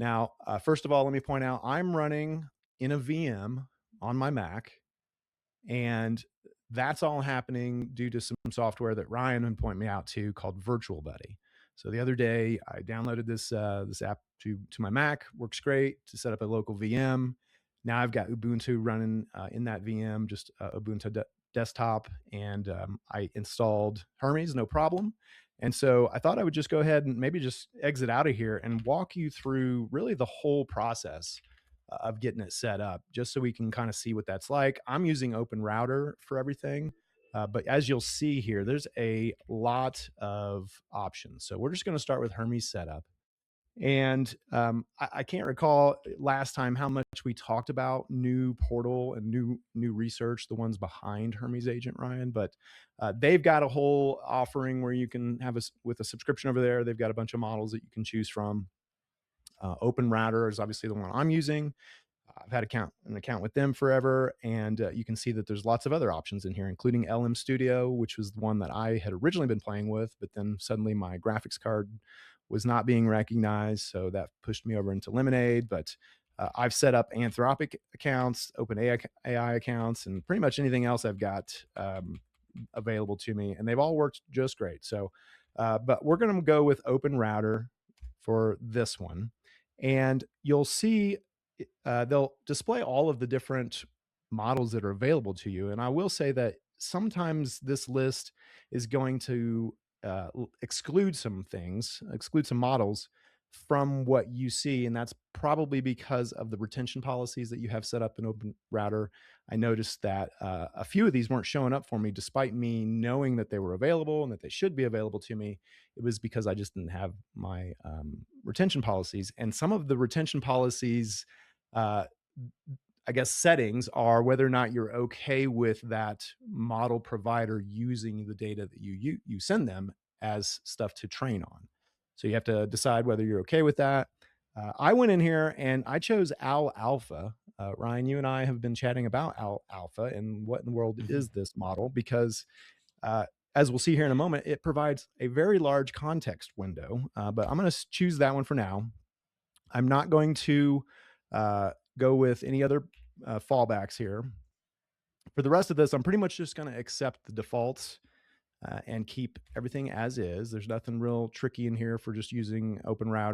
Now, first of all, let me point out I'm running in a VM on my Mac, and that's all happening due to some software that Ryan would point me out to called Virtual Buddy. So the other day, I downloaded this app to my Mac. Works great to set up a local VM. Now I've got Ubuntu running in that VM, just Ubuntu desktop, and I installed Hermes, no problem. And so I thought I would just go ahead and maybe just exit out of here and walk you through really the whole process of getting it set up, just so we can kind of see what that's like. I'm using OpenRouter for everything, but as you'll see here, there's a lot of options. So we're just going to start with Hermes setup. And I can't recall last time how much we talked about new portal and new research, the ones behind Hermes Agent, Ryan. But they've got a whole offering where you can have with a subscription over there. They've got a bunch of models that you can choose from. OpenRouter is obviously the one I'm using. I've had an account with them forever, and you can see that there's lots of other options in here, including LM Studio, which was the one that I had originally been playing with, but then suddenly my graphics card was not being recognized, so that pushed me over into Lemonade. But I've set up Anthropic accounts, OpenAI accounts, and pretty much anything else I've got available to me, and they've all worked just great. So, but we're going to go with OpenRouter for this one, and you'll see they'll display all of the different models that are available to you. And I will say that sometimes this list is going to exclude some things, exclude some models from what you see. And that's probably because of the retention policies that you have set up in OpenRouter. I noticed that a few of these weren't showing up for me, despite me knowing that they were available and that they should be available to me. It was because I just didn't have my retention policies. And some of the retention policies, uh, I guess, settings are whether or not you're okay with that model provider using the data that you send them as stuff to train on. So you have to decide whether you're okay with that. I went in here and I chose Al Alpha. Ryan, you and I have been chatting about Al Alpha and what in the world Mhm. is this model, because as we'll see here in a moment, it provides a very large context window. But I'm going to choose that one for now. I'm not going to go with any other fallbacks here. For the rest of this, I'm pretty much just going to accept the defaults and keep everything as is. There's nothing real tricky in here for just using OpenRouter